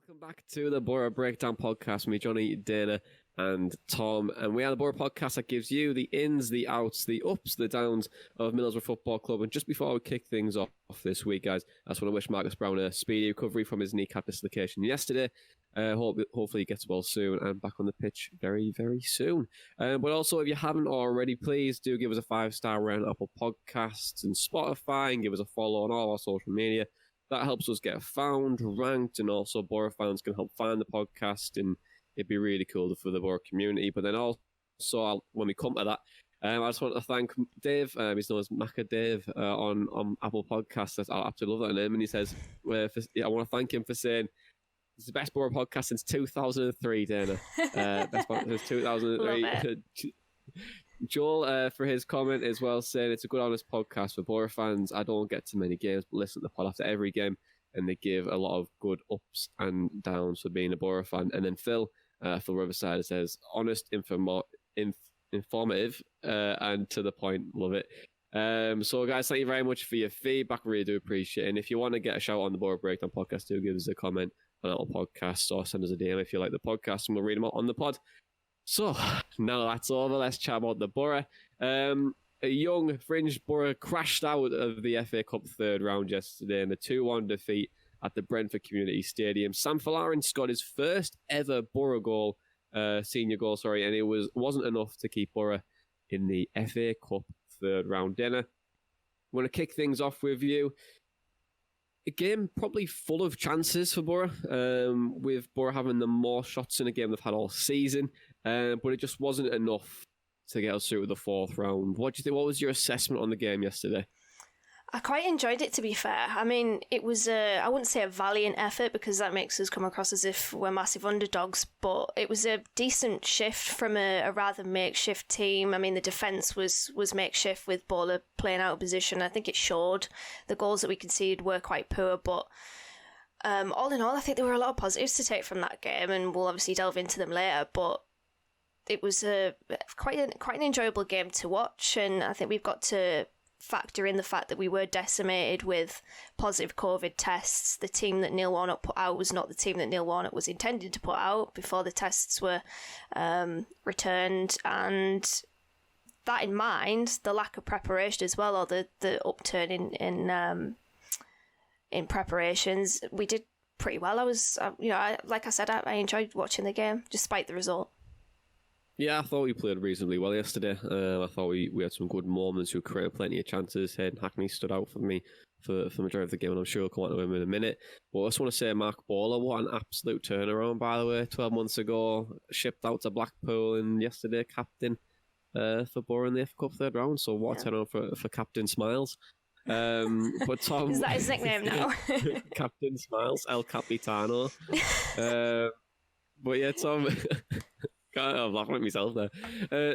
Welcome back to the Boro Breakdown Podcast with me, Jonny, Dana and Tom. And we are the Boro Podcast that gives you the ins, the outs, the ups, the downs of Middlesbrough Football Club. And just before we kick things off this week, guys, I just want to wish Marcus Brown a speedy recovery from his kneecap dislocation yesterday. Hopefully he gets well soon and back on the pitch very, very soon. But also, if you haven't already, please do give us a 5-star rating on Apple Podcasts and Spotify and give us a follow on all our social media. That helps us get found, ranked, and also Boro fans can help find the podcast, and it'd be really cool for the Boro community. But then also, when we come to that, I just want to thank Dave, he's known as Macca Dave, on Apple Podcasts. I absolutely love that name, and he says, I want to thank him for saying, it's the best Boro podcast since 2003, Dana. Best podcast since 2003. Joel, for his comment as well, saying it's a good, honest podcast for Boro fans. I don't get to many games, but listen to the pod after every game, and they give a lot of good ups and downs for being a Boro fan. And then Phil Riverside says, honest, informative, and to the point. Love it. So, guys, thank you very much for your feedback. Really do appreciate it. And if you want to get a shout on the Boro Breakdown Podcast, do give us a comment on Apple Podcasts or send us a DM if you like the podcast, and we'll read them out on the pod. So, now that's over, let's chat about the Boro. A young fringe Boro crashed out of the FA Cup third round yesterday in a 2-1 defeat at the Brentford Community Stadium. Sam Folarin scored his first ever Boro goal, senior goal, and it wasn't enough to keep Boro in the FA Cup third round dinner. I want to kick things off with you. A game probably full of chances for Boro, with Boro having the more shots in a game they've had all season, but it just wasn't enough to get us through to the fourth round. What do you think? What was your assessment on the game yesterday? I quite enjoyed it, to be fair. I mean, it was I wouldn't say a valiant effort because that makes us come across as if we're massive underdogs, but it was a decent shift from a rather makeshift team. I mean, the defence was makeshift with Bowler playing out of position. I think it showed. The goals that we conceded were quite poor, but all in all, I think there were a lot of positives to take from that game, and we'll obviously delve into them later, but it was quite an enjoyable game to watch, and I think we've got to factor in the fact that we were decimated with positive COVID tests. The team that Neil Warnock put out was not the team that Neil Warnock was intended to put out before the tests were returned, and that in mind, the lack of preparation as well, or the upturn in preparations, we did pretty well. I was, like I said, I enjoyed watching the game despite the result. Yeah, I thought we played reasonably well yesterday. I thought we had some good moments. We created plenty of chances. Hayden Hackney stood out for me for the majority of the game, and I'm sure we'll come on to him in a minute. But I just want to say, Mark Bowler, what an absolute turnaround, by the way. 12 months ago, shipped out to Blackpool, and yesterday captain for Boro in the FA Cup third round. So what a turnaround for Captain Smiles. But Tom, is that his nickname now? Captain Smiles, El Capitano. But yeah, Tom... I'm laughing at myself there.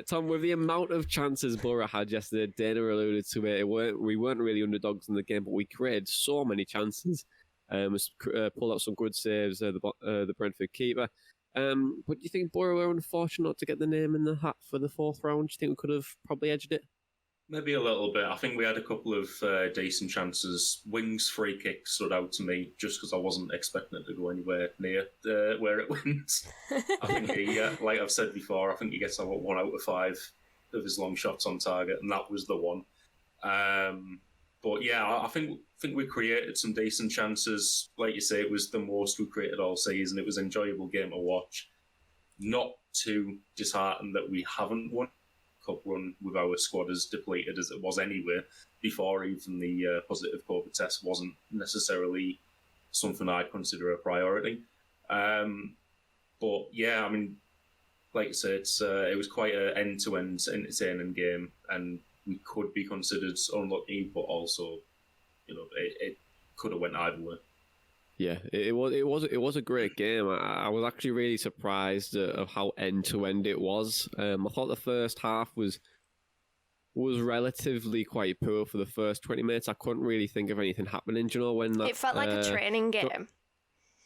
Tom, with the amount of chances Boro had yesterday, Dana alluded to it. We weren't really underdogs in the game, but we created so many chances. Pulled out some good saves, the Brentford keeper. But do you think Boro were unfortunate not to get the name in the hat for the fourth round? Do you think we could have probably edged it? Maybe a little bit. I think we had a couple of decent chances. Wings' free kick stood out to me just because I wasn't expecting it to go anywhere near where it went. I think he, like I've said before, I think he gets 1 out of 5 of his long shots on target, and that was the one. But yeah, I think we created some decent chances. Like you say, it was the most we created all season. It was an enjoyable game to watch. Not too disheartened that we haven't won Cup run with our squad as depleted as it was anyway, before even the positive COVID test wasn't necessarily something I'd consider a priority. But yeah, I mean, like I said, it was quite an end-to-end entertaining game, and we could be considered unlucky, but also, it could have went either way. Yeah, it was a great game. I was actually really surprised of how end to end it was. I thought the first half was relatively quite poor for the first 20 minutes. I couldn't really think of anything happening. Do you know when that, it felt like a training game.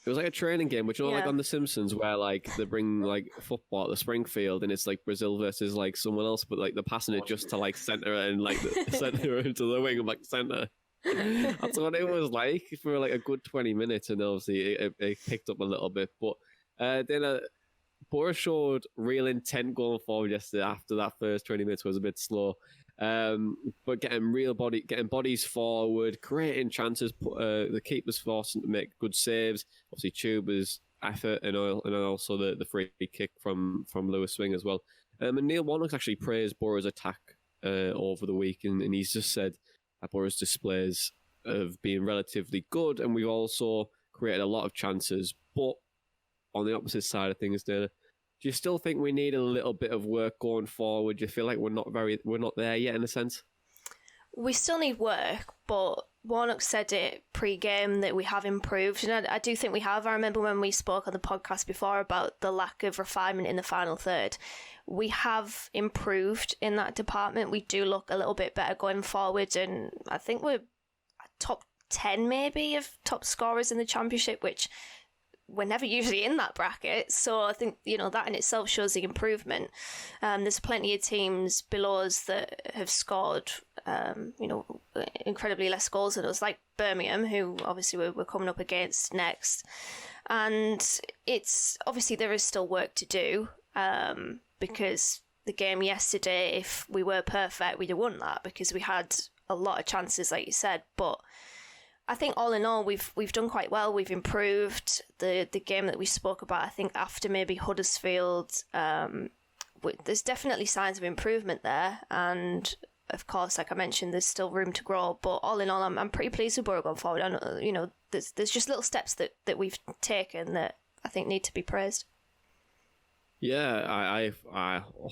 It was like a training game, but like on The Simpsons, where like they bring like football at the Springfield, and it's like Brazil versus like someone else, but like they're passing it just to like centre and like center into the wing of like centre. That's what it was like for like a good 20 minutes, and obviously it picked up a little bit. But then Boro showed real intent going forward yesterday after that first 20 minutes was a bit slow. But getting bodies forward, creating chances, the keepers forcing to make good saves. Obviously, Tuba's effort and also the free kick from Lewis Swing as well. And Neil Warnock's actually praised Boro's attack over the week, and he's just said that Boro's displays have been relatively good, and we've also created a lot of chances. But on the opposite side of things, Dana, do you still think we need a little bit of work going forward? Do you feel like we're not there yet in a sense? We still need work, but Warnock said it pre-game that we have improved, and I do think we have. I remember when we spoke on the podcast before about the lack of refinement in the final third. We have improved in that department. We do look a little bit better going forward, and I think we're top 10 maybe of top scorers in the Championship, which we're never usually in that bracket. So I think, that in itself shows the improvement. There's plenty of teams below us that have scored, incredibly less goals than us, like Birmingham, who obviously we're coming up against next. And it's obviously there is still work to do, because the game yesterday, if we were perfect, we'd have won that because we had a lot of chances, like you said. But I think all in all, we've done quite well. We've improved the game that we spoke about. I think after maybe Huddersfield, there's definitely signs of improvement there. And of course, like I mentioned, there's still room to grow. But all in all, I'm pretty pleased with Boro going forward. And there's just little steps that we've taken that I think need to be praised. Yeah, I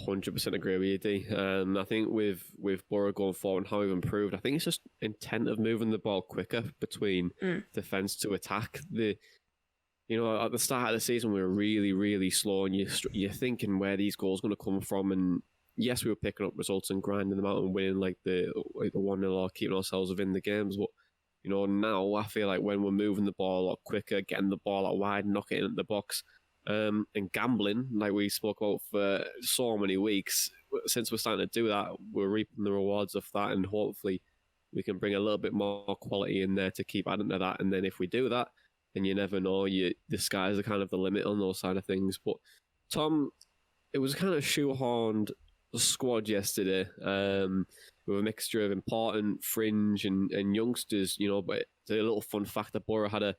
100% agree with you, D. I think with Boro going forward and how we've improved, I think it's just intent of moving the ball quicker between defence to attack. At the start of the season, we were really, really slow, and you're thinking where these goals going to come from. And yes, we were picking up results and grinding them out and winning like the 1-0 or keeping ourselves within the games. But now I feel like when we're moving the ball a lot quicker, getting the ball out wide, knocking it into the box. And gambling, like we spoke about for so many weeks, since we're starting to do that, we're reaping the rewards of that, and hopefully we can bring a little bit more quality in there to keep adding to that. And then if we do that, then you never know, the sky's kind of the limit on those side of things. But Tom, it was a kind of shoehorned squad yesterday, with a mixture of important fringe and youngsters, But it's a little fun fact that Boro had a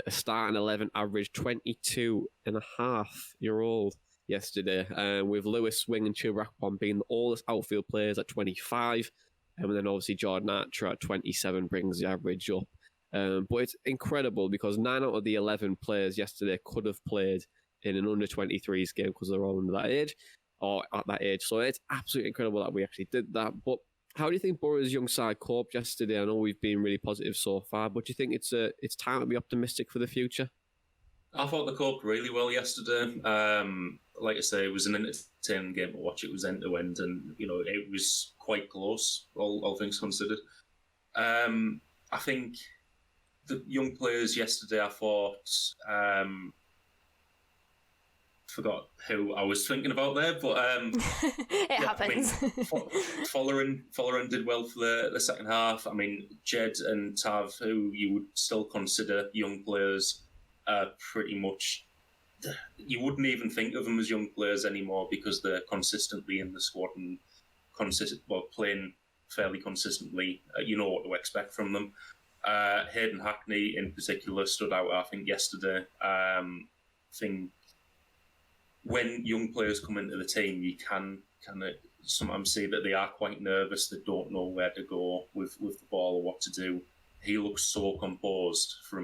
starting 11 average 22.5-year-old yesterday, with Lewis Swing and Chilbrackpon being the oldest outfield players at 25, and then obviously Jordan Archer at 27 brings the average up. But it's incredible because 9 out of the 11 players yesterday could have played in an under 23s game because they're all under that age or at that age. So it's absolutely incredible that we actually did that. But how do you think Boro's young side coped yesterday? I know we've been really positive so far, but do you think it's time to be optimistic for the future? I thought they coped really well yesterday. Like I say, it was an entertaining game to watch. It was end to end, and it was quite close, all things considered. I think the young players yesterday, I thought. Forgot who I was thinking about there, but it happens. Follerin did well for the second half. I mean, Jed and Tav, who you would still consider young players, pretty much you wouldn't even think of them as young players anymore because they're consistently in the squad and playing fairly consistently. You know what to expect from them. Hayden Hackney in particular stood out, I think, yesterday. I think when young players come into the team, you can kind of sometimes see that they are quite nervous. They don't know where to go with the ball or what to do. He looks so composed for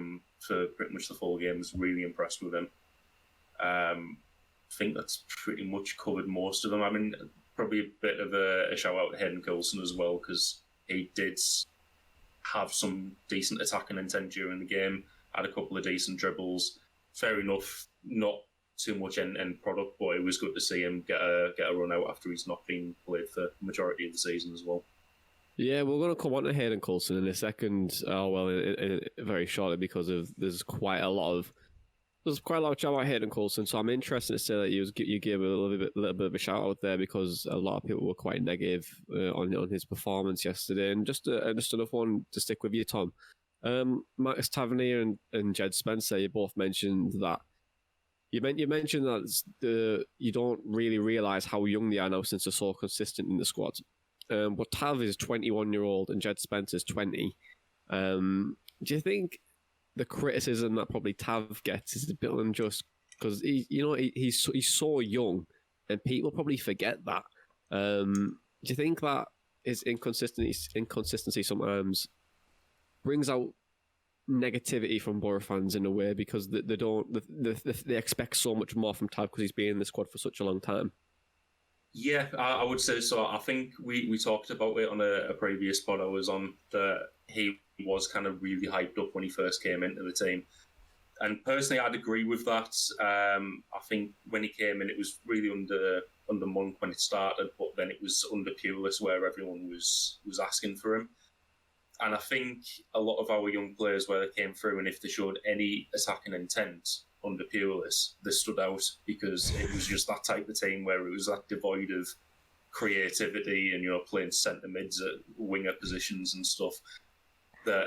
pretty much the full game. I was really impressed with him. I think that's pretty much covered most of them. I mean, probably a bit of a shout out to Hayden Coulson as well, because he did have some decent attacking intent during the game, had a couple of decent dribbles. Fair enough, not too much end product, but it was good to see him get a run out after he's not been played for the majority of the season as well. Yeah, we're going to come on to Hayden Coulson in a second, very shortly, because there's quite a lot of There's quite a lot of chat about Hayden Coulson, so I'm interested to say that you gave a little bit of a shout out there because a lot of people were quite negative on his performance yesterday. And just another one to stick with you, Tom. Marcus Tavernier and Jed Spencer, you both mentioned that. You mentioned that you don't really realise how young they are now since they're so consistent in the squad. But Tav is 21-year-old and Jed Spencer's 20. Do you think the criticism that probably Tav gets is a bit unjust because he's so young, and people probably forget that. Do you think that his inconsistency sometimes brings out negativity from Boro fans in a way because they expect so much more from Tav because he's been in the squad for such a long time? Yeah, I would say so. I think we talked about it on a previous pod I was on, that he was kind of really hyped up when he first came into the team. And personally, I'd agree with that. I think when he came in, it was really under Monk when it started, but then it was under Pulis where everyone was asking for him. And I think a lot of our young players, where they came through, and if they showed any attacking intent under Pulis, they stood out because it was just that type of team where it was that devoid of creativity and, playing centre mids at winger positions and stuff. That,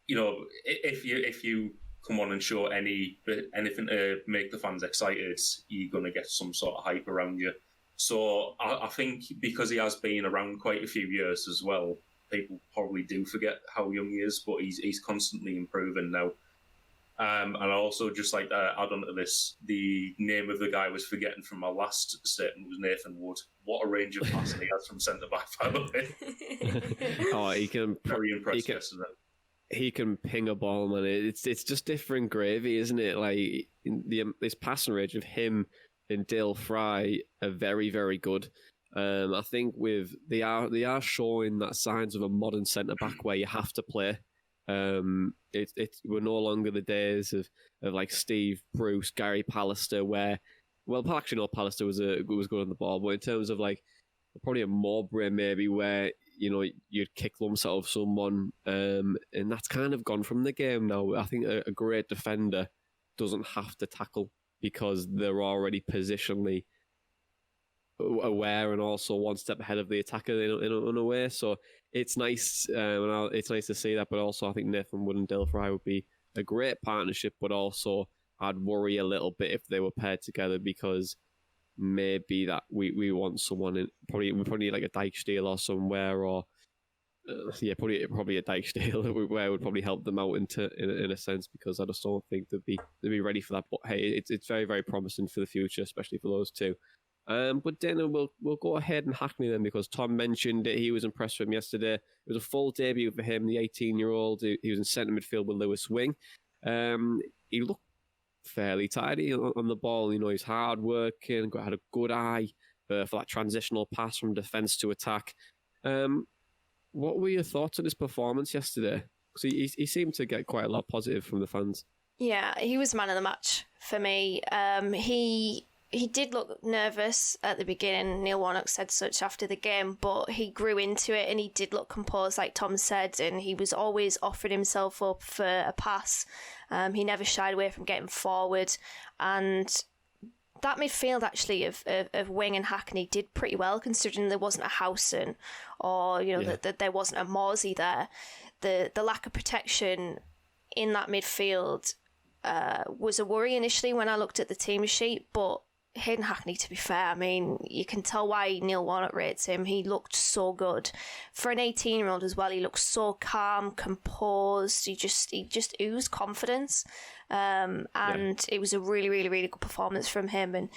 if you come on and show anything to make the fans excited, you're going to get some sort of hype around you. So I think because he has been around quite a few years as well, people probably do forget how young he is, but he's constantly improving now. And I also just like to add on to this, the name of the guy I was forgetting from my last statement was Nathan Wood. What a range of passing he has from centre back, by the way. Oh, he can very impressed yesterday. He can ping a ball, man. It's just different gravy, isn't it? Like this passing range of him and Dale Fry are very, very good. I think they are showing that signs of a modern centre back where you have to play. We're no longer the days of like Steve Bruce, Gary Pallister, where actually no, Pallister was good on the ball, but in terms of like probably a Mowbray maybe where you'd kick lumps out of someone, and that's kind of gone from the game now. I think a great defender doesn't have to tackle because they're already positionally aware and also one step ahead of the attacker in a way. So it's nice. It's nice to see that, but also I think Nathan Wood and Dale Fry would be a great partnership. But also I'd worry a little bit if they were paired together because maybe that we want someone in we probably need like a Dijksteel or somewhere, or probably a Dijksteel where would probably help them out in a sense, because I just don't think they'd be ready for that. But hey, it's very, very promising for the future, especially for those two. But then we'll go ahead and Hackney then, because Tom mentioned it. He was impressed with him yesterday. It was a full debut for him, the 18-year-old. He was in centre midfield with Lewis Wing. He looked fairly tidy on the ball. He's hard working, had a good eye for that transitional pass from defence to attack. What were your thoughts on his performance yesterday? Because he seemed to get quite a lot positive from the fans. Yeah, he was man of the match for me. He did look nervous at the beginning. Neil Warnock said such after the game, but he grew into it and he did look composed, like Tom said, and he was always offering himself up for a pass. He never shied away from getting forward, and that midfield actually of Wing and Hackney did pretty well, considering there wasn't a Howson or that there wasn't a Morsey there. The lack of protection in that midfield was a worry initially when I looked at the team sheet, but Hayden Hackney, to be fair, I mean, you can tell why Neil Warnock rates him. He looked so good. For an 18-year-old as well, he looked so calm, composed. He just oozed confidence. It was a really, really, really good performance from him, and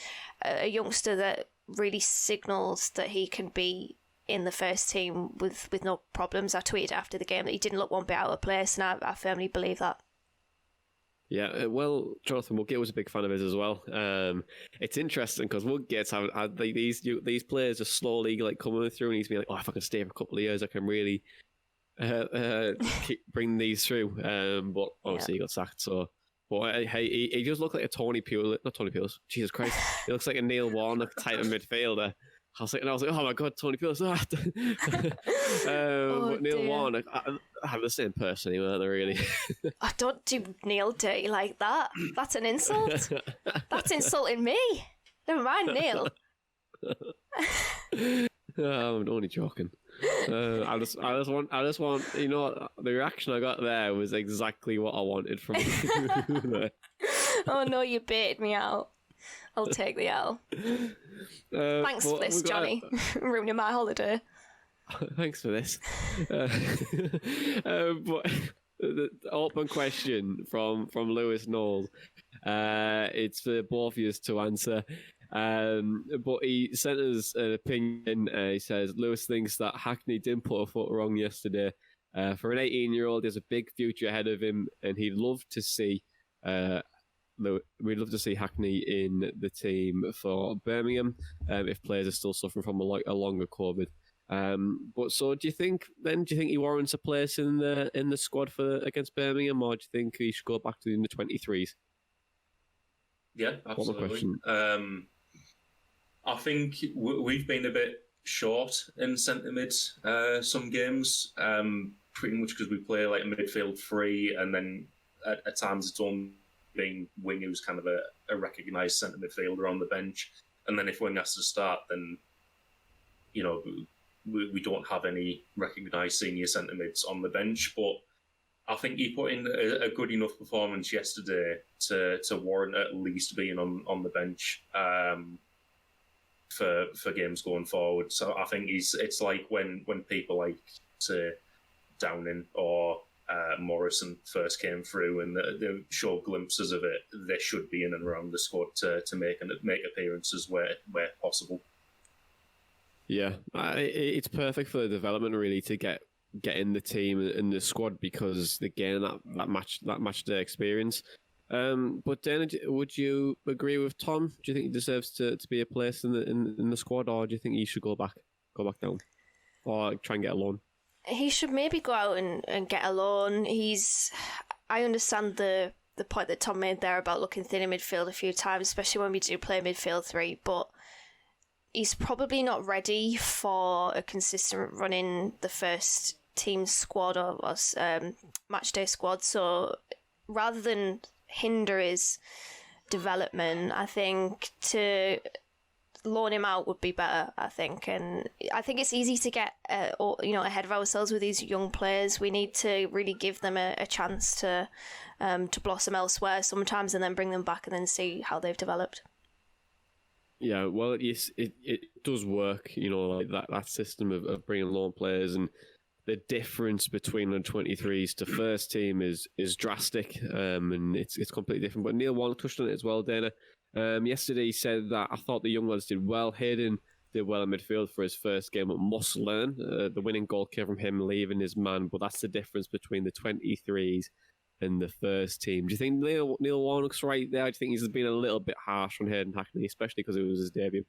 a youngster that really signals that he can be in the first team with no problems. I tweeted after the game that he didn't look one bit out of place, and I firmly believe that. Yeah, well, Jonathan Woodgate was a big fan of his as well. It's interesting because Woodgate's had these players are slowly like coming through, and he's been like, if I can stay for a couple of years, I can really bring these through. But obviously he got sacked. So, but hey, he just looked like a not Tony Pulis. Jesus Christ, he looks like a Neil Warnock type of midfielder. I was like, oh my God, Tony Pulis. But Neil dear. Warnock, I have the same person, weren't they, really? I don't do Neil dirty like that. That's an insult. That's insulting me. Never mind Neil. I'm only joking. I just want, you know, the reaction I got there was exactly what I wanted from you. Oh no, you baited me out. I'll take the L. Thanks for this, Jonny. Ruining my holiday. Thanks for this. But the open question from Lewis Knowles. It's for both of you to answer. But he sent us an opinion. He says Lewis thinks that Hackney didn't put a foot wrong yesterday. For an 18-year-old, there's a big future ahead of him, and he'd love to see. We'd love to see Hackney in the team for Birmingham if players are still suffering from a longer COVID. But so, do you think he warrants a place in the squad against Birmingham, or do you think he should go back to the under-23s? Yeah, absolutely. I think we've been a bit short in centre mid some games, pretty much because we play like a midfield three, and then at times it's on being Wing, who's kind of a recognised centre midfielder on the bench, and then if Wing has to start, then you know we don't have any recognised senior centre mids on the bench. But I think he put in a good enough performance yesterday to warrant at least being on the bench for games going forward. So I think it's like when people like say Downing or Morrison first came through and they showed glimpses of it, they should be in and around the squad to make appearances where possible. Yeah, it's perfect for the development really to get in the team and the squad because they gain that match day experience. But Dana, would you agree with Tom? Do you think he deserves to be a place in the squad, or do you think he should go back down, or try and get a loan? He should maybe go out and get a loan. I understand the point that Tom made there about looking thin in midfield a few times, especially when we do play midfield three, but he's probably not ready for a consistent run in the first team squad or match day squad. So rather than hinder his development, I think to loan him out would be better, I think. And I think it's easy to get ahead of ourselves with these young players. We need to really give them a chance to blossom elsewhere sometimes, and then bring them back and then see how they've developed. Yeah, well, it does work, like that system of bringing loan players, and the difference between the 23s to first team is drastic, and it's completely different. But Neil Warnock touched on it as well, Dana. Yesterday he said that I thought the young lads did well. Hayden did well in midfield for his first game, but must learn. The winning goal came from him leaving his man, but that's the difference between the 23s and the first team. Do you think Neil Warnock's right there? Do you think he's been a little bit harsh on Hayden Hackney, especially because it was his debut?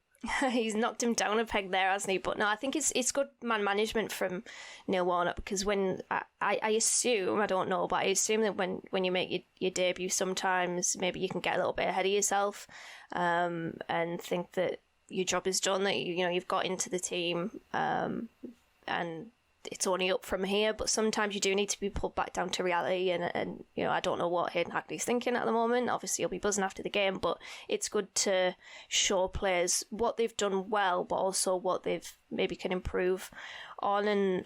He's knocked him down a peg there, hasn't he? But no, I think it's good man management from Neil Warnock, because when I assume, I don't know, but I assume that when you make your debut, sometimes maybe you can get a little bit ahead of yourself and think that your job is done, that you've got into the team and it's only up from here. But sometimes you do need to be pulled back down to reality, and I don't know what Hayden Hackney's thinking at the moment. Obviously he'll be buzzing after the game, but it's good to show players what they've done well, but also what they've maybe can improve on. And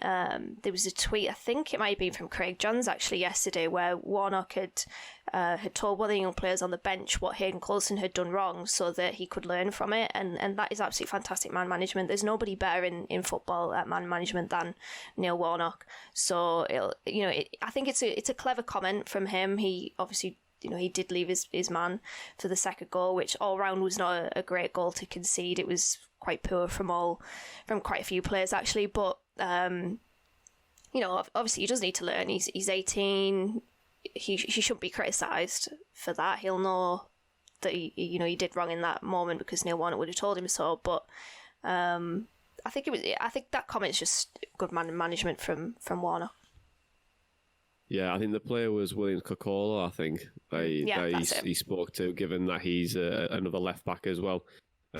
there was a tweet, I think it might have been from Craig Johns actually yesterday, where Warnock had told one of the young players on the bench what Hayden Coulson had done wrong so that he could learn from it, and that is absolutely fantastic man management. There's nobody better in football at man management than Neil Warnock. So I think it's a clever comment from him. He obviously he did leave his man for the second goal, which all round was not a great goal to concede. It was quite poor from quite a few players actually, but obviously he does need to learn. He's 18. He shouldn't be criticised for that. He'll know that he did wrong in that moment because Neil Warnock would have told him so. But I think that comment's just good management from Warnock. Yeah, I think the player was William Kokola, I think, he spoke to, given that he's another left back as well.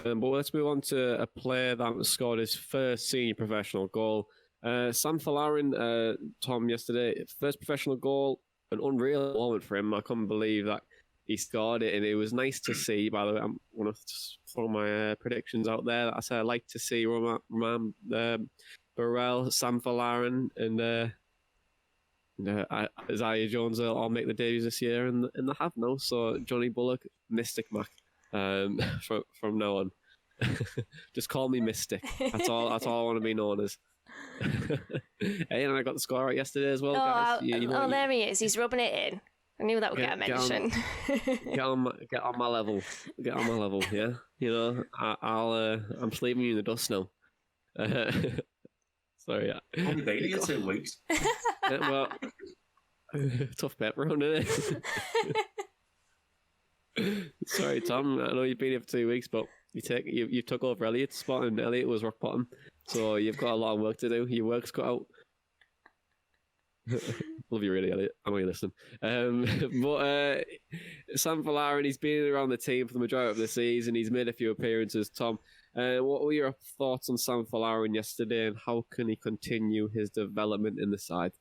But let's move on to a player that scored his first senior professional goal. Sam Folarin, Tom, yesterday, first professional goal, an unreal moment for him. I couldn't believe that he scored it, and it was nice to see. By the way, I'm going to throw my predictions out there. I said I'd like to see Burrell, Sam Folarin, and Isaiah Jones all make the debuts this year, and they have now. So Johnny Bullock, Mystic Mac, from now on. Just call me Mystic. That's all I want to be known as. Hey, and I got the score right yesterday as well, guys. There he is. He's rubbing it in. I knew that would get a mention. Get on my level. Get on my level. Yeah, I'm leaving you in the dust now. Sorry, yeah. Only dating you 2 weeks. Yeah, well, tough bet round, isn't it? Sorry, Tom. I know you've been here for 2 weeks, but you took over Elliot's spot, and Elliot was rock bottom. So you've got a lot of work to do. Your work's cut out. Love you really, Elliot. I know you're listening. But Sam Folarin, he's been around the team for the majority of the season. He's made a few appearances. Tom, what were your thoughts on Sam Folarin yesterday, and how can he continue his development in the side?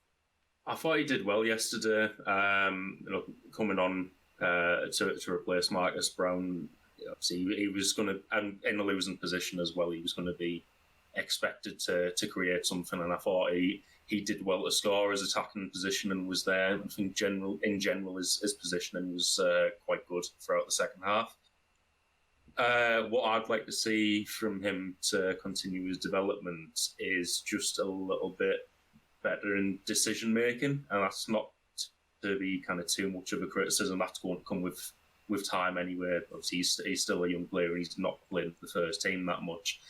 I thought he did well yesterday. Coming on to replace Marcus Brown. Obviously, he was going to, and in a losing position as well, he was going to be expected to create something, and I thought he did well to score his attacking position and was there. I think in general his positioning was quite good throughout the second half. What I'd like to see from him to continue his development is just a little bit better in decision making, and that's not to be kind of too much of a criticism. That's going to come with time anyway. Obviously, he's still a young player and he's not played for the first team that much.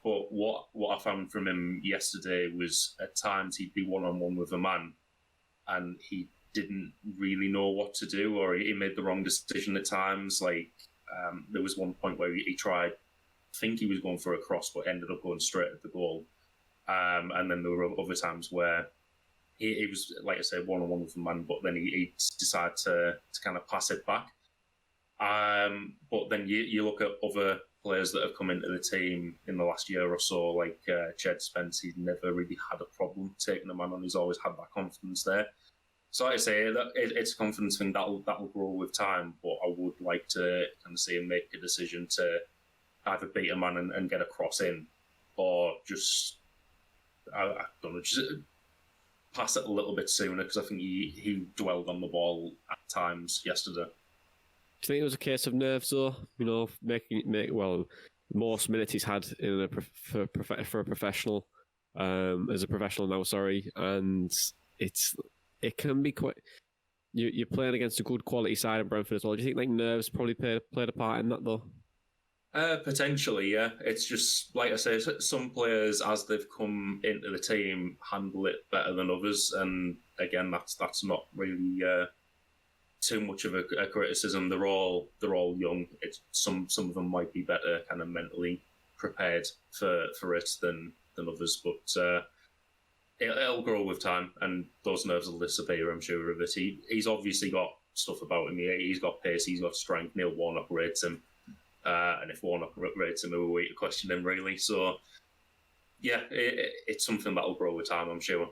But what I found from him yesterday was at times he'd be one-on-one with a man and he didn't really know what to do, or he made the wrong decision at times. Like there was one point where he tried, I think he was going for a cross, but ended up going straight at the goal. And then there were other times where he was, like I said, one-on-one with a man, but then he decided to kind of pass it back. But then you look at other players that have come into the team in the last year or so, like Jed Spence. He's never really had a problem taking a man on. He's always had that confidence there. So like I say, it's a confidence thing that'll grow with time. But I would like to kind of see him make a decision to either beat a man and get a cross in, or just I don't know, just pass it a little bit sooner, because I think he dwelled on the ball at times yesterday. Do you think it was a case of nerves, though? Most minutes he's had in for a professional, as a professional now. Sorry, and it can be quite. You're playing against a good quality side of Brentford as well. Do you think nerves probably played a part in that, though? Potentially, yeah. It's just like I say, some players as they've come into the team handle it better than others, and again, that's not really too much of a criticism. They're all young. It's some of them might be better kind of mentally prepared for it than others, but it'll grow with time, and those nerves will disappear, I'm sure of it. He's obviously got stuff about him. He's got pace, he's got strength. Neil Warnock rates him, and if Warnock rates him, who are we to question him, really? So yeah, it's something that'll grow with time, I'm sure.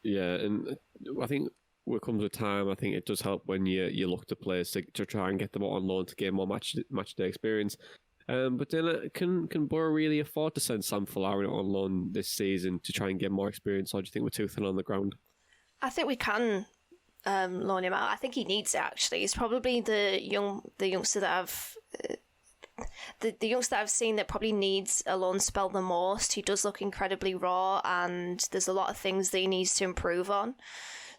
Yeah, and I think what comes with time, I think it does help when you look to players to try and get them on loan to gain more match day experience. But then can Boro really afford to send Sam Folarin on loan this season to try and get more experience, or do you think we're too thin on the ground? I think we can loan him out. I think he needs it, actually. He's probably the youngster that I've seen that probably needs a loan spell the most. He does look incredibly raw, and there's a lot of things that he needs to improve on.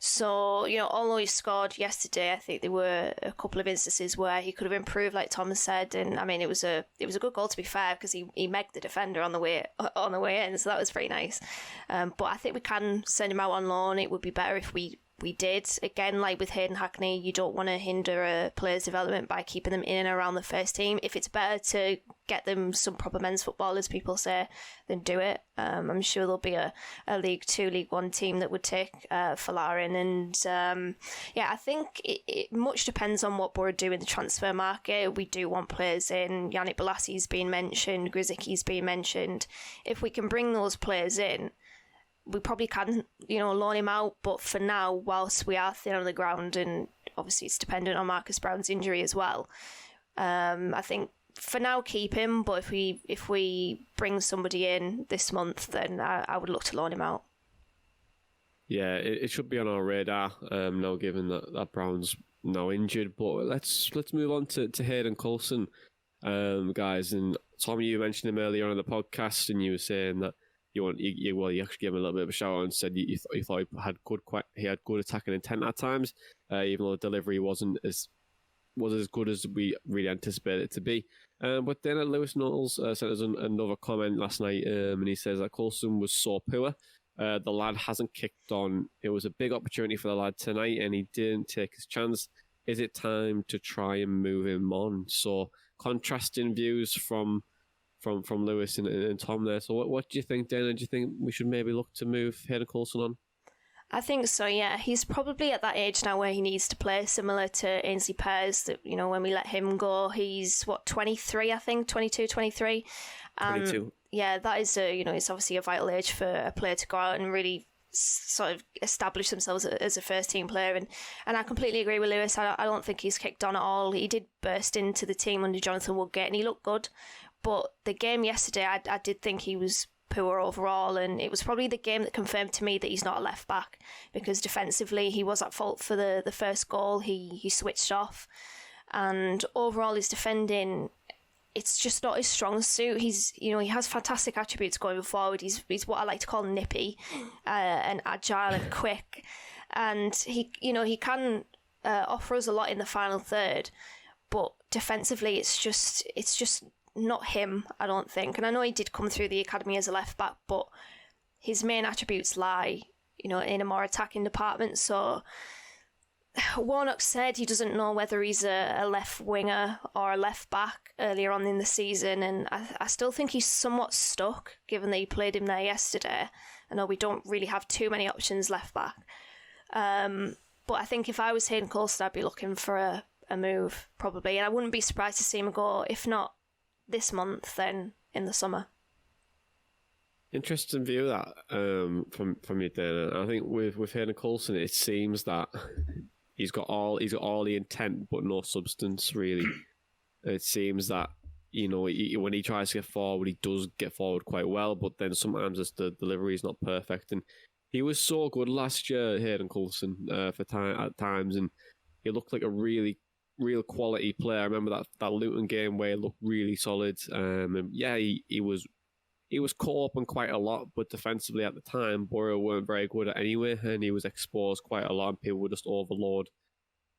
So, although he scored yesterday, I think there were a couple of instances where he could have improved, like Thomas said. And I mean, it was a good goal, to be fair, because he megged the defender on the way in, so that was pretty nice. But I think we can send him out on loan. It would be better if we we did. Again, like with Hayden Hackney, you don't want to hinder a player's development by keeping them in and around the first team. If it's better to get them some proper men's football, as people say, then do it. I'm sure there'll be a League 2, League 1 team that would take Folarin. And I think it much depends on what Boro do in the transfer market. We do want players in. Yannick Bolassi's been mentioned, Grzycki's been mentioned. If we can bring those players in, we probably can, loan him out. But for now, whilst we are thin on the ground, and obviously it's dependent on Marcus Brown's injury as well, I think for now keep him. But if we bring somebody in this month, then I would look to loan him out. Yeah, it should be on our radar now, given that Brown's now injured. But let's move on to Hayden Coulson, guys. And Tom, you mentioned him earlier on in the podcast, and you were saying that you actually gave him a little bit of a shout out and said you thought he had good attacking intent at times, even though the delivery wasn't as good as we really anticipated it to be. But then Lewis Knowles sent us another comment last night, and he says that Coulson was so poor. The lad hasn't kicked on. It was a big opportunity for the lad tonight, and he didn't take his chance. Is it time to try and move him on? So contrasting views from Lewis and Tom there. So what do you think, Dana? Do you think we should maybe look to move Hayden Coulson on? I think so, yeah. He's probably at that age now where he needs to play, similar to Ainsley Pears, that, when we let him go, he's, 23, I think, 22, 23. 22. Yeah, that is, it's obviously a vital age for a player to go out and really sort of establish themselves as a first-team player. And I completely agree with Lewis. I don't think he's kicked on at all. He did burst into the team under Jonathan Woodgate, and he looked good. But the game yesterday, I did think he was poor overall, and it was probably the game that confirmed to me that he's not a left back, because defensively he was at fault for the first goal. He switched off, and overall his defending, it's just not his strong suit. He has fantastic attributes going forward. He's what I like to call nippy, and agile and quick, and he can offer us a lot in the final third, but defensively it's just not him, I don't think. And I know he did come through the academy as a left back, but his main attributes lie, in a more attacking department. So Warnock said he doesn't know whether he's a left winger or a left back earlier on in the season, and I still think he's somewhat stuck, given that he played him there yesterday. I know we don't really have too many options left back. But I think if I was Hayden Coulson, I'd be looking for a move, probably. And I wouldn't be surprised to see him go, if not this month, then in the summer. Interesting view that from you, Dana. I think with Hayden Coulson, it seems that he's got all the intent but no substance, really. It seems that when he tries to get forward, he does get forward quite well, but then sometimes the delivery is not perfect. And he was so good last year, Hayden Coulson, at times, and he looked like a real quality player. I remember that Luton game where he looked really solid. And yeah, he was caught up on quite a lot, but defensively at the time, Boro weren't very good at anyway, and he was exposed quite a lot, and people would just overload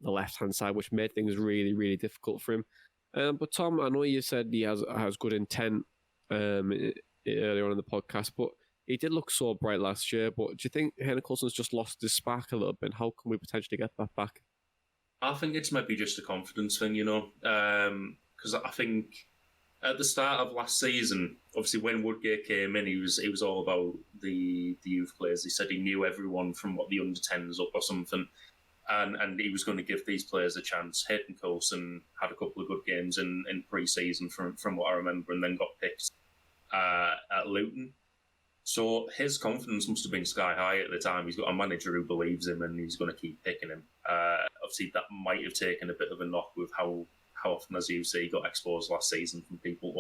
the left-hand side, which made things really, really difficult for him. But Tom, I know you said he has good intent earlier on in the podcast, but he did look so bright last year. But do you think Hayden Coulson's just lost his spark a little bit? How can we potentially get that back? I think it's maybe just a confidence thing, because I think at the start of last season, obviously when Woodgate came in, he was all about the youth players. He said he knew everyone from the under-10s up or something, and he was going to give these players a chance. Hayden Coulson had a couple of good games in pre-season from what I remember, and then got picked at Luton. So his confidence must have been sky high at the time. He's got a manager who believes him, and he's going to keep picking him. Obviously, that might have taken a bit of a knock with how often, as you say, he got exposed last season from people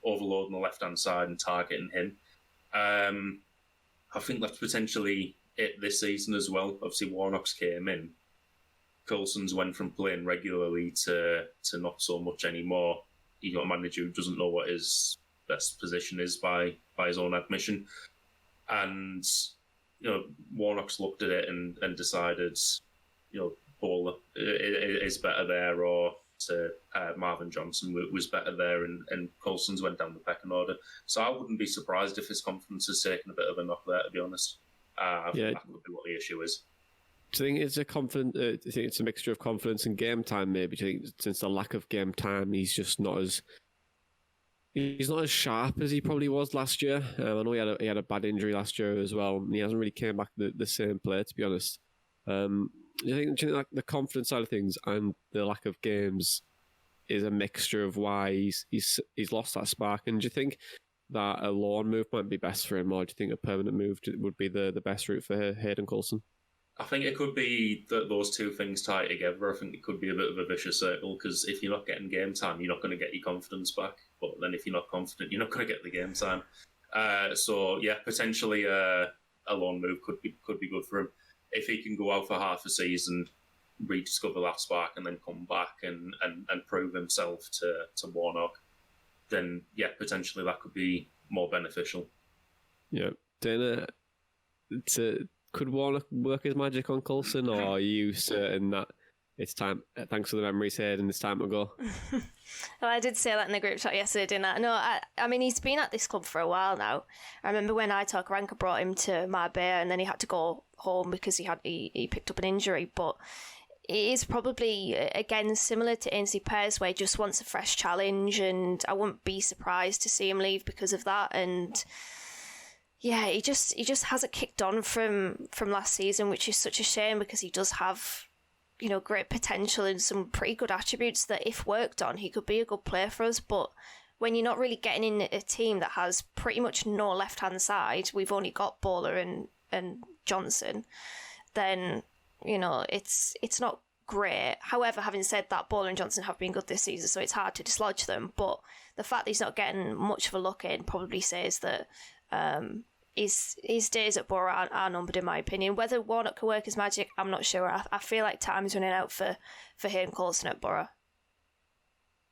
overloading the left-hand side and targeting him. I think that's potentially it this season as well. Obviously, Warnock's came in. Coulson's went from playing regularly to not so much anymore. He got a manager who doesn't know what his best position is by his own admission. And, Warnock's looked at it and decided, Bowler is better there, or to Marvin Johnson was better there, and Coulson's went down the pecking order. So I wouldn't be surprised if his confidence has taken a bit of a knock there, to be honest. I think that could be what the issue is. Do you think it's do you think it's a mixture of confidence and game time? Maybe do you think since the lack of game time, he's not as sharp as he probably was last year. I know he had a bad injury last year as well, and he hasn't really came back the same player, to be honest. Do you think like the confidence side of things and the lack of games is a mixture of why he's lost that spark? And do you think that a loan move might be best for him, or do you think a permanent move would be the best route for Hayden Coulson? I think it could be that those two things tie together. I think it could be a bit of a vicious circle, because if you're not getting game time, you're not going to get your confidence back. But then if you're not confident, you're not going to get the game time. So yeah, potentially a loan move could be good for him if he can go out for half a season, rediscover that spark, and then come back and prove himself to Warnock. Then yeah, potentially that could be more beneficial. Yeah, Dana, could Warnock work his magic on Coulson, or are you certain that it's time? Thanks for the memories, Hayden. It's time to go. Well, I did say that in the group chat yesterday, didn't I? No, I mean, he's been at this club for a while now. I remember when Aitor Karanka brought him to Marbella, and then he had to go home because he picked up an injury. But it is probably, again, similar to Ainsley Pears, where he just wants a fresh challenge, and I wouldn't be surprised to see him leave because of that. And yeah, he just hasn't kicked on from last season, which is such a shame, because he does have, you know, great potential and some pretty good attributes that if worked on, he could be a good player for us. But when you're not really getting in a team that has pretty much no left-hand side, we've only got Bowler and Johnson, then, you know, it's not great. However, having said that, Bowler and Johnson have been good this season, so it's hard to dislodge them. But the fact that he's not getting much of a look in probably says that his days at Boro are numbered, in my opinion. Whether Warnock can work his magic, I'm not sure. I feel like time is running out for Hayden Coulson at Boro.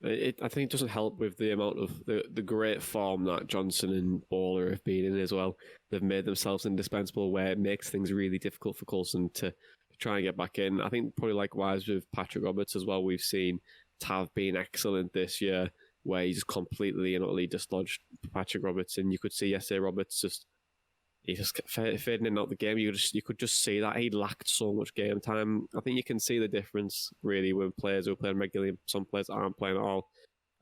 I think it doesn't help with the amount of the great form that Johnson and Bowler have been in as well. They've made themselves indispensable, where it makes things really difficult for Coulson to try and get back in. I think probably likewise with Patrick Roberts as well. We've seen Tav being excellent this year, where he's completely and utterly dislodged Patrick Roberts, and you could see yesterday Roberts he just kept fading in and out the game. You could just see that he lacked so much game time. I think you can see the difference really with players who are playing regularly and some players aren't playing at all.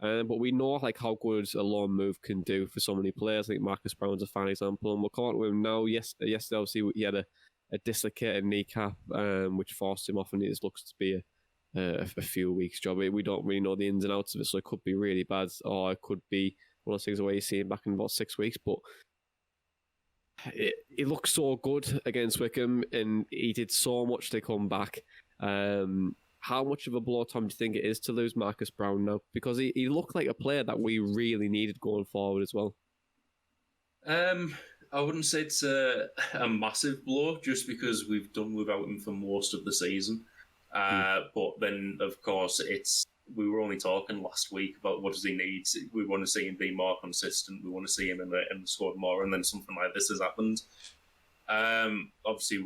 But we know like how good a loan move can do for so many players. I think Marcus Brown's a fine example, and we'll come on with him now. Yesterday, obviously, he had a dislocated kneecap, which forced him off, and it just looks to be a few weeks job. We don't really know the ins and outs of it, so it could be really bad, or it could be one of those things where you see him back in about 6 weeks. But it looks so good against Wickham, and he did so much to come back. How much of a blow, Tom, do you think it is to lose Marcus Brown now? Because he looked like a player that we really needed going forward as well. I wouldn't say it's a massive blow, just because we've done without him for most of the season. But then, of course, we were only talking last week about what does he need. We want to see him be more consistent. We want to see him in the squad more, and then something like this has happened. Obviously,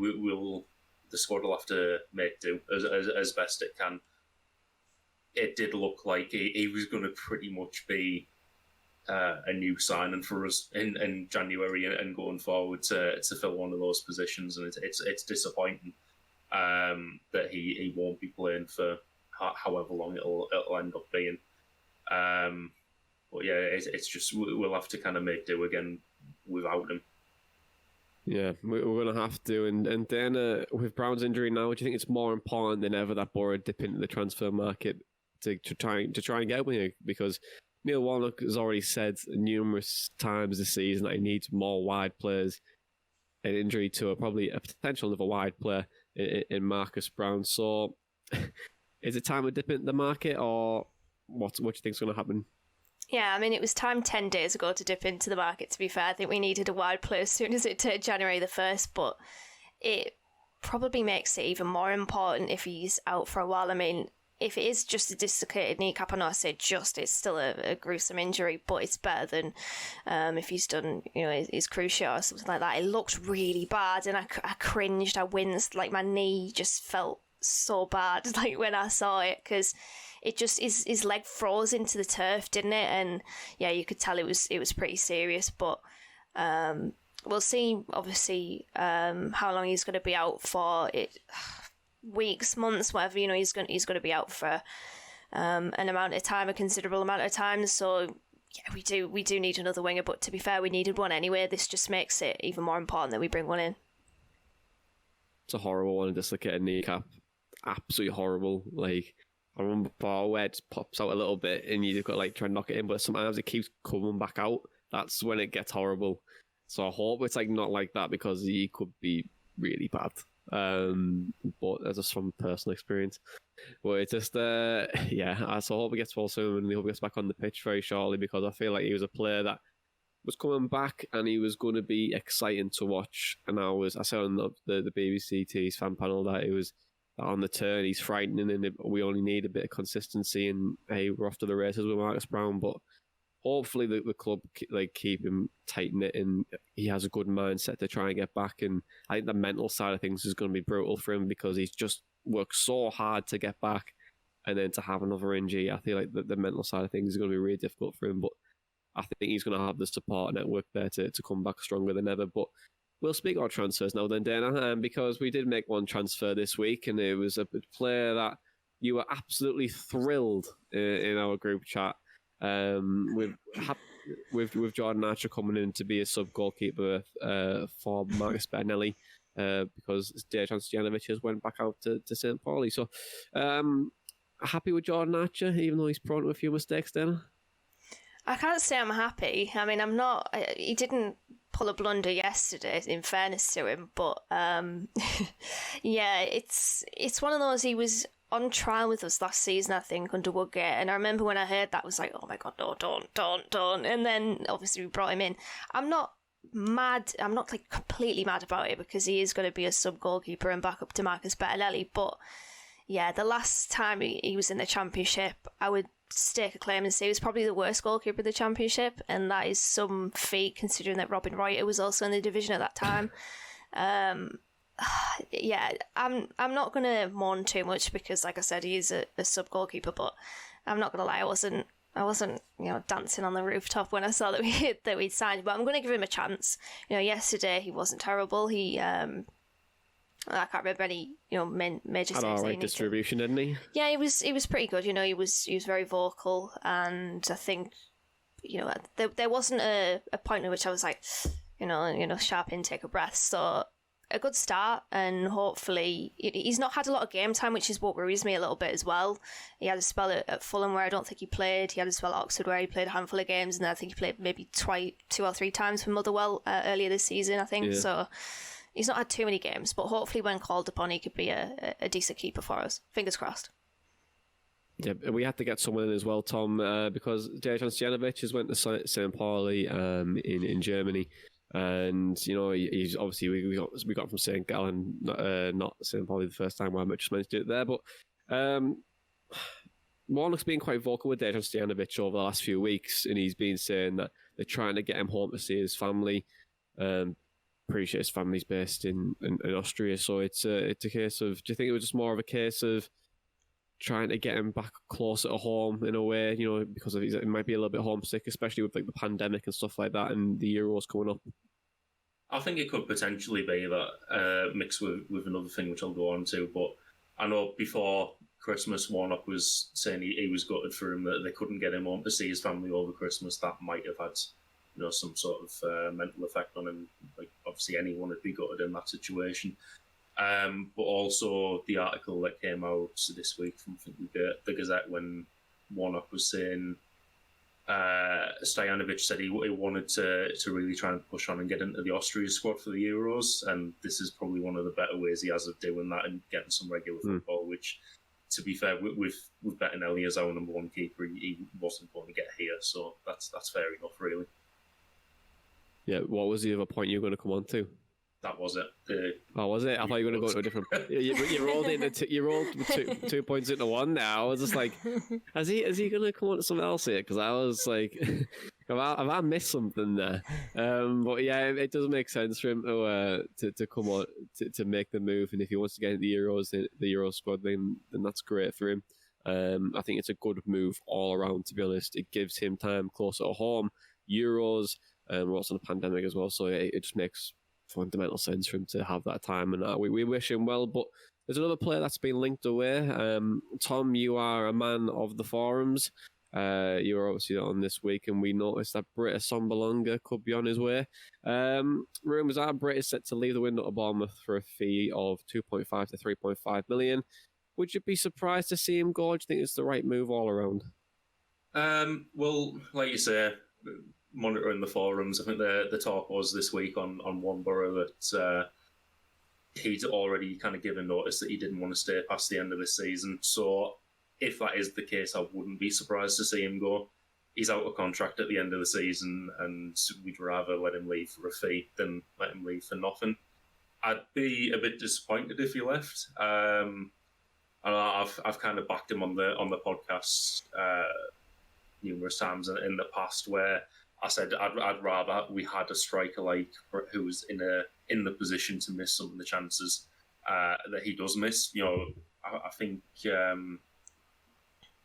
the squad will have to make do as best it can. It did look like he was going to pretty much be a new signing for us in January and going forward to fill one of those positions, and it's disappointing that he won't be playing for however long it'll end up being. But yeah, it's just we'll have to kind of make do again without him. Yeah, we're going to have to. And then with Brown's injury now, do you think it's more important than ever that Boro dip into the transfer market to try and get one? Because Neil Warnock has already said numerous times this season that he needs more wide players. An injury to probably a potential another wide player in Marcus Brown. So is it time to dip into the market, or what do you think is going to happen? Yeah, I mean, it was time 10 days ago to dip into the market, to be fair. I think we needed a wide player as soon as it turned January the 1st, but it probably makes it even more important if he's out for a while. I mean, if it is just a dislocated kneecap, I know I said just, it's still a gruesome injury, but it's better than if he's done, his cruciate or something like that. It looked really bad, and I cringed, I winced, like my knee just felt so bad, like when I saw it, because it just his leg froze into the turf, didn't it? And yeah, you could tell it was pretty serious. But we'll see, obviously, how long he's going to be out for. weeks, months, whatever, he's going to be out for an amount of time, a considerable amount of time. So yeah, we do need another winger, but to be fair, we needed one anyway. This just makes it even more important that we bring one in. It's a horrible one, dislocated kneecap. Absolutely horrible. Like, I remember before where it just pops out a little bit and you just got try and knock it in, but sometimes it keeps coming back out. That's when it gets horrible. So I hope it's not like that, because he could be really bad. But that's just from personal experience. But it's just so I hope he gets well soon, and I hope he gets back on the pitch very shortly, because I feel like he was a player that was coming back and he was going to be exciting to watch. And I said on the BBC T's fan panel that it was on the turn. He's frightening, and we only need a bit of consistency. And hey, we're off to the races with Marcus Brown, but hopefully the club keep him tight-knit and he has a good mindset to try and get back. And I think the mental side of things is going to be brutal for him, because he's just worked so hard to get back, and then to have another injury, I feel like the mental side of things is going to be really difficult for him. But I think he's going to have the support network there to come back stronger than ever. But we'll speak about transfers now then, Dana, because we did make one transfer this week, and it was a player that you were absolutely thrilled in our group chat. With Jordan Archer coming in to be a sub goalkeeper for Marcus Bettinelli, because Dejan Stojanovic has went back out to St. Pauli. So happy with Jordan Archer, even though he's prone to a few mistakes, Dana? I can't say I'm happy. I mean, I'm not. He didn't pull a blunder yesterday, in fairness to him, but yeah, it's one of those. He was on trial with us last season, I think, under Woodgate, and I remember when I heard that, I was like, oh my god, no, don't. And then obviously we brought him in. I'm not mad. I'm not completely mad about it, because he is going to be a sub goalkeeper and back up to Marcus Bettinelli. But yeah, the last time he was in the Championship, I would stake a claim and say he was probably the worst goalkeeper of the Championship, and that is some feat considering that Robin Reuter was also in the division at that time. Yeah, I'm not going to mourn too much, because like I said, he is a sub goalkeeper, but I'm not going to lie, I wasn't dancing on the rooftop when I saw that we'd signed, but I'm going to give him a chance. Yesterday he wasn't terrible. He I can't remember any major had all right distribution, didn't he? Yeah, he was pretty good. He was very vocal, and I think there wasn't a point at which I was like sharp intake of breath. So a good start, and hopefully he's not had a lot of game time, which is what worries me a little bit as well. He had a spell at Fulham where I don't think he played. He had a spell at Oxford where he played a handful of games, and then I think he played maybe 2 or 3 times for Motherwell earlier this season, I think. Yeah. So he's not had too many games, but hopefully when called upon, he could be a decent keeper for us. Fingers crossed. Yeah, we had to get someone in as well, Tom, because Dejan Stojanovic has went to St. Pauli in Germany, and he's obviously we got from St. Gallen, not St. Pauli the first time. I just mentioned it there, but Warnock's been quite vocal with Dejan Stojanovic over the last few weeks, and he's been saying that they're trying to get him home to see his family. Pretty sure his family's based in Austria, so it's a case of, do you think it was just more of a case of trying to get him back closer to home in a way, because it might be a little bit homesick, especially with the pandemic and stuff like that, and the Euros coming up? I think it could potentially be that mixed with another thing which I'll go on to, but I know before Christmas Warnock was saying he was gutted for him that they couldn't get him home to see his family over Christmas. That might have had some sort of mental effect on him. Like, obviously anyone would be gutted in that situation. But also the article that came out this week from the Gazette, when Warnock was saying Stojanovic said he wanted to really try and push on and get into the Austria squad for the Euros, and this is probably one of the better ways he has of doing that and getting some regular football, which, to be fair, with Bettinelli as our number one keeper, he wasn't going to get here, so that's fair enough, really. Yeah, what was the other point you were going to come on to? That was it. Was it? I thought you were going to go to a different. You rolled you rolled 2 points into one. Now I was just like, is he going to come on to something else here? Because I was like, have I missed something there? But yeah, it does make sense for him to come on to make the move, and if he wants to get into the Euros, the Euro squad, then that's great for him. I think it's a good move all around. To be honest, it gives him time closer to home. Euros. We're also in a pandemic as well, so it just makes fundamental sense for him to have that time, and we wish him well. But there's another player that's been linked away. Tom, you are a man of the forums. You were obviously on this week, and we noticed that Britt Assombalonga could be on his way. Rumours are Britt is set to leave the window to Bournemouth for a fee of 2.5 to 3.5 million. Would you be surprised to see him go? Or do you think it's the right move all around? Well, like you say, monitoring the forums, I think the talk was this week on One Boro that he'd already kind of given notice that he didn't want to stay past the end of this season. So if that is the case, I wouldn't be surprised to see him go. He's out of contract at the end of the season, and we'd rather let him leave for a fee than let him leave for nothing. I'd be a bit disappointed if he left. And I've kind of backed him on the podcast numerous times in the past, where I said I'd rather we had a striker like who was in the position to miss some of the chances that he does miss. You know, I think.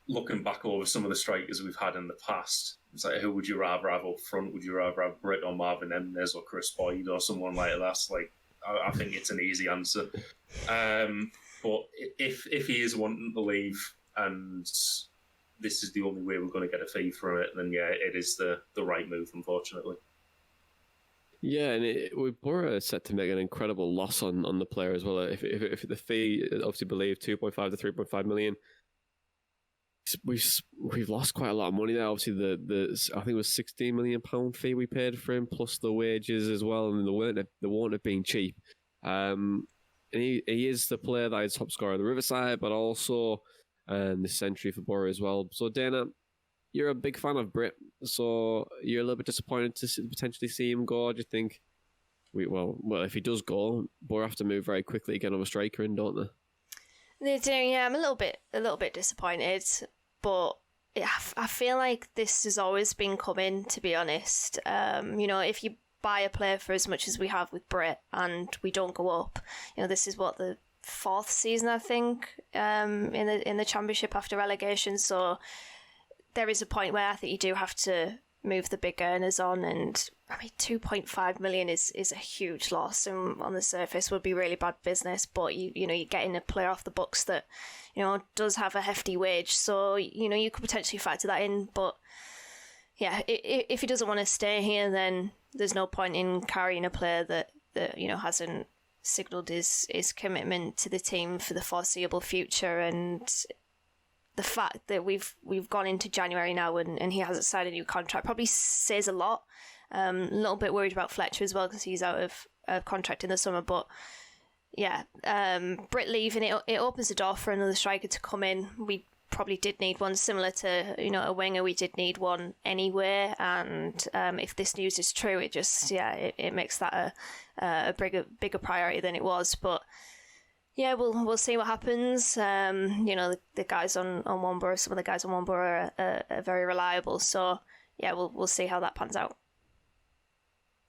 Looking back over some of the strikers we've had in the past, it's like, who would you rather have up front? Would you rather have Britt or Marvin Emnes or Chris Boyd or someone like that? Like, I think it's an easy answer. But if he is wanting to leave and this is the only way we're going to get a fee from it, then yeah, it is the right move, unfortunately. Yeah, and with Boro set to make an incredible loss on the player as well. If the fee, obviously believe 2.5 to 3.5 million. We've lost quite a lot of money there. Obviously, the I think it was £16 million fee we paid for him, plus the wages as well, and they won't have been cheap. And he is the player that is top scorer of the Riverside, but also the century for Boro as well. So Dana, you're a big fan of Britt, so you're a little bit disappointed to potentially see him go. Do you think? Well, if he does go, Boro have to move very quickly to get another striker in, don't they? They do, yeah. I'm a little bit disappointed, but I feel like this has always been coming, to be honest. You know, if you buy a player for as much as we have with Britt and we don't go up, you know, this is what the 4th season, I think, in the Championship after relegation. So there is a point where I think you do have to move the big earners on, and I mean 2.5 million is a huge loss, and on the surface would be really bad business, but you're getting a player off the books that, you know, does have a hefty wage, so you know you could potentially factor that in. But yeah, if he doesn't want to stay here, then there's no point in carrying a player that you know hasn't signalled his commitment to the team for the foreseeable future. And the fact that we've gone into January now and he hasn't signed a new contract probably says a lot. A little bit worried about Fletcher as well because he's out of contract in the summer. But yeah, Britt leaving, it opens the door for another striker to come in. We probably did need one similar to, you know, a winger. We did need one anyway. And if this news is true, it just, yeah, it makes that a bigger priority than it was. But yeah, we'll see what happens. You know, the guys on One Boro, some of the guys on One Boro are very reliable. So yeah, we'll see how that pans out.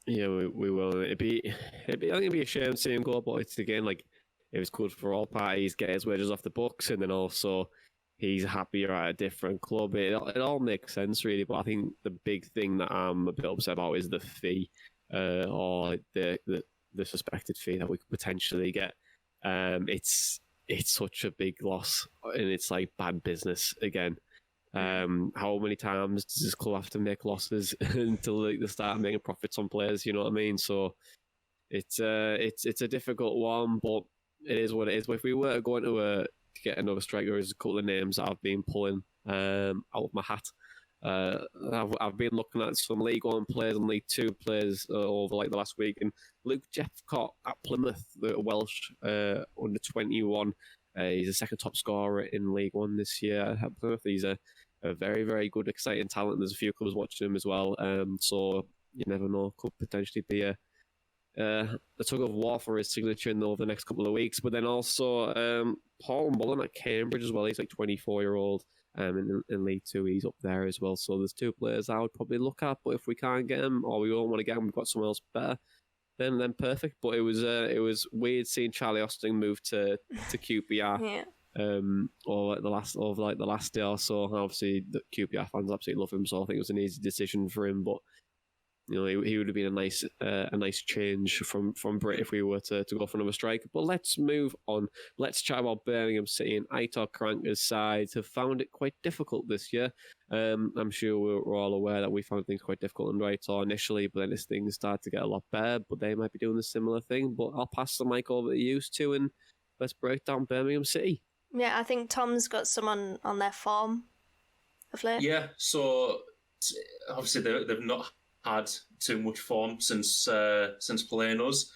Yeah, we will. I think it'd be a shame to see him go, but it's again like it was good for all parties, get his wages off the books, and then also he's happier at a different club. It all makes sense really, but I think the big thing that I'm a bit upset about is the fee, or the suspected fee that we could potentially get. It's such a big loss, and it's like bad business again. How many times does this club have to make losses until they start making profits on players? You know what I mean? So it's a difficult one, but it is what it is. But if we were going to get another striker, there's a couple of names that I've been pulling out of my hat. I've been looking at some League One players and League Two players over like the last week, and Luke Jeffcott at Plymouth, the Welsh under 21. He's the second top scorer in League One this year at Plymouth. He's a very, very good, exciting talent. There's a few clubs watching him as well. So you never know, could potentially be a tug of war for his signature over the next couple of weeks. But then also Paul Mullen at Cambridge as well. He's like 24-year-old. In League Two, he's up there as well. So there's two players I would probably look at. But if we can't get him, or we don't want to get him, we've got someone else better. Then perfect. But it was weird seeing Charlie Austin move to QPR. Yeah. Or the last day or so. Obviously, the QPR fans absolutely love him, so I think it was an easy decision for him. But he would have been a nice change from Brit if we were to go for another striker. But let's move on. Let's chat about Birmingham City and Aitor Karanka's side have found it quite difficult this year. I'm sure we're all aware that we found things quite difficult under Aitor initially, but then as things started to get a lot better, but they might be doing a similar thing. But I'll pass the mic over to you two and let's break down Birmingham City. Yeah, I think Tom's got some on their form of late. Yeah, so obviously they've not had too much form since playing us.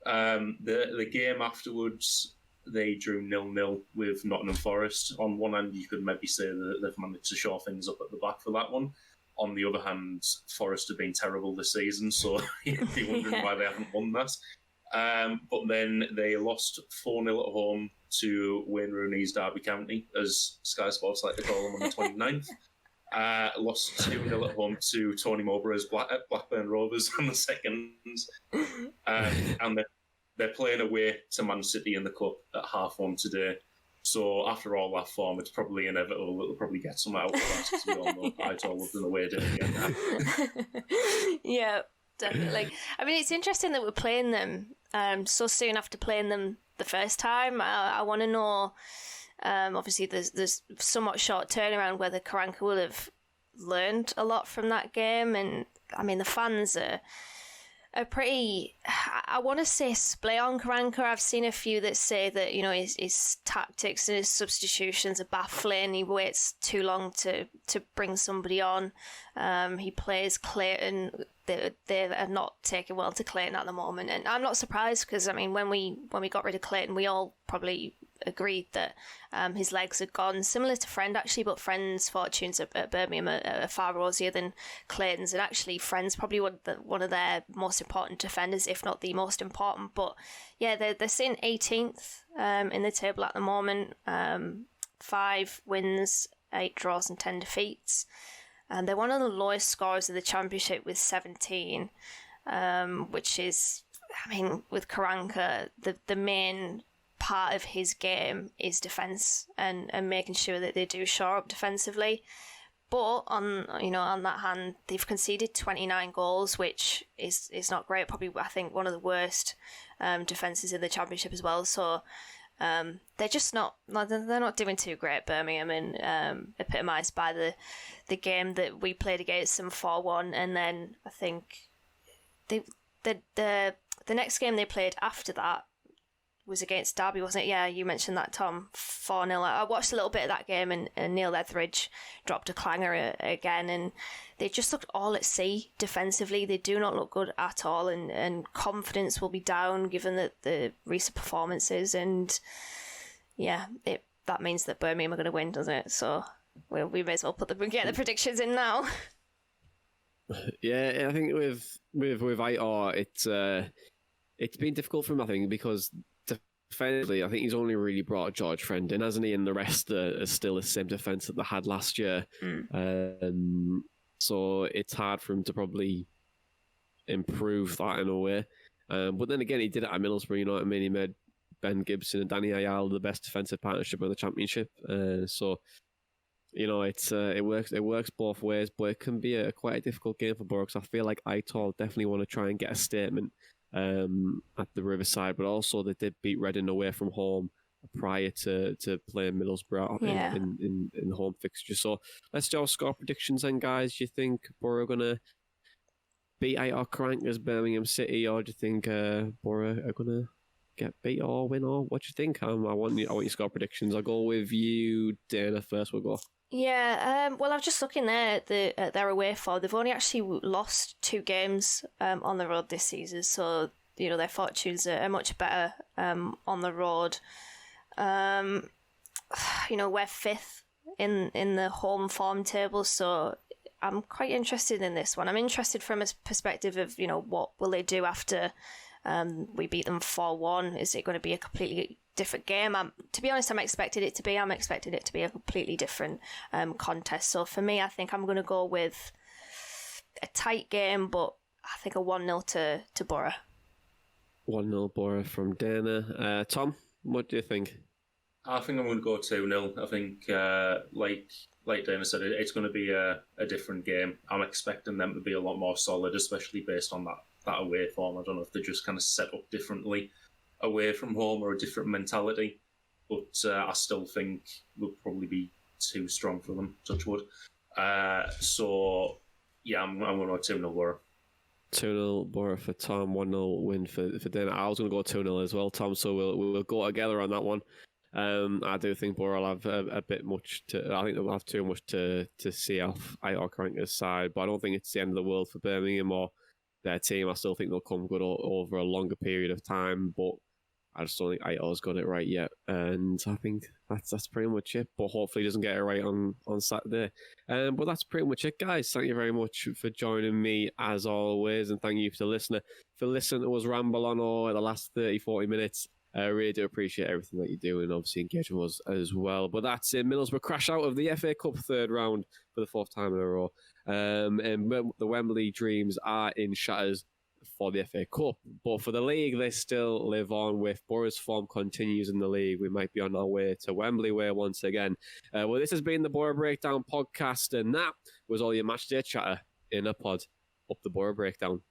The game afterwards, they drew 0-0 with Nottingham Forest. On one hand, you could maybe say that they've managed to shore things up at the back for that one. On the other hand, Forest have been terrible this season, so you'd be wondering why they haven't won that. But then they lost 4-0 at home to Wayne Rooney's Derby County, as Sky Sports like to call them, on the 29th. Lost 2-0 at home to Tony Mowbray's Blackburn Rovers on the 2nd. And they're playing away to Man City in the Cup at 1:30 today. So after all that form, it's probably inevitable that they'll probably get some out of that, because we all know Aitor loved an away day again. Yeah, definitely. I mean, it's interesting that we're playing them so soon after playing them the first time. I want to know, obviously there's somewhat short turnaround, whether Karanka will have learned a lot from that game. And I mean, the fans are pretty, I want to say, split on Karanka. I've seen a few that say that, his tactics and his substitutions are baffling. He waits too long to bring somebody on. He plays Clayton. They are not taking well to Clayton at the moment, and I'm not surprised, because I mean, when we got rid of Clayton, we all probably agreed that his legs had gone, similar to Friend actually, but Friend's fortunes at Birmingham are far rosier than Clayton's, and actually Friend's probably one of their most important defenders, if not the most important. But yeah, they're sitting 18th in the table at the moment, 5 wins, 8 draws and 10 defeats. And they're one of the lowest scorers of the Championship with 17, which is, I mean, with Karanka, the main part of his game is defence and making sure that they do shore up defensively. But on that hand, they've conceded 29 goals, which is not great. Probably, I think, one of the worst defences in the Championship as well. So they're just not doing too great, Birmingham, and epitomised by the game that we played against them 4-1, and then I think the next game they played after that was against Derby, wasn't it? Yeah, you mentioned that, Tom. 4-0. I watched a little bit of that game, and Neil Etheridge dropped a clanger again, and they just looked all at sea defensively. They do not look good at all, and confidence will be down given the recent performances, and yeah, that means that Birmingham are going to win, doesn't it? So we may as well get the predictions in now. Yeah, I think with Aitor, it's been difficult for him, I think, because defensively, I think he's only really brought George Friend in, hasn't he? And the rest are still the same defence that they had last year. So it's hard for him to probably improve that in a way. But then again, he did it at Middlesbrough, you know what I mean? He made Ben Gibson and Danny Ayala the best defensive partnership in the Championship. So, it works both ways, but it can be quite a difficult game for Boro, because I feel like Aitor definitely want to try and get a statement at the Riverside, but also they did beat Reading away from home prior to playing Middlesbrough in the home fixture. So let's do our score predictions then, guys. Do you think Boro are going to beat Aitor Karanka's Birmingham City, or do you think Boro are going to get beat or win, or what do you think? I want your score predictions. I'll go with you, Dana, first. We'll go. Yeah, well, I'm just looking there at their away form. They've only actually lost 2 games on the road this season, so their fortunes are much better on the road. We're 5th in the home form table, so I'm quite interested in this one. I'm interested from a perspective of what will they do after we beat them 4-1. Is it going to be a completely different game? To be honest, I'm expecting it to be a completely different contest. So for me, I think I'm going to go with a tight game, but I think a 1-0 to Boro. 1-0 Boro from Dana. Tom, what do you think? I think I'm going to go 2-0. I think, like Dana said, it's going to be a different game. I'm expecting them to be a lot more solid, especially based on that away form. I don't know if they're just kind of set up differently away from home or a different mentality, but I still think we'll probably be too strong for them, touch wood. So, yeah, I'm going to go 2-0 Boro. 2-0 Boro for Tom, 1-0 win for Dana. I was going to go 2-0 as well, Tom, so we'll go together on that one. I do think Boro will have a bit much to. I think they'll have too much to see off Aitor Karanka's side, but I don't think it's the end of the world for Birmingham or their team. I still think they'll come good over a longer period of time, but I just don't think Aitor's got it right yet, and I think that's pretty much it. But hopefully, he doesn't get it right on Saturday. But that's pretty much it, guys. Thank you very much for joining me as always, and thank you to the listener for listening to us ramble on over the last 30-40 minutes. I really do appreciate everything that you do and obviously engaging with us as well. But that's it. Middlesbrough crash out of the FA Cup third round for the fourth time in a row. And the Wembley dreams are in shatters for the FA Cup. But for the league, they still live on. With Boro's form continues in the league, we might be on our way to Wembley way once again. Well, this has been the Boro Breakdown podcast, and that was all your matchday chatter in a pod. Up the Boro Breakdown.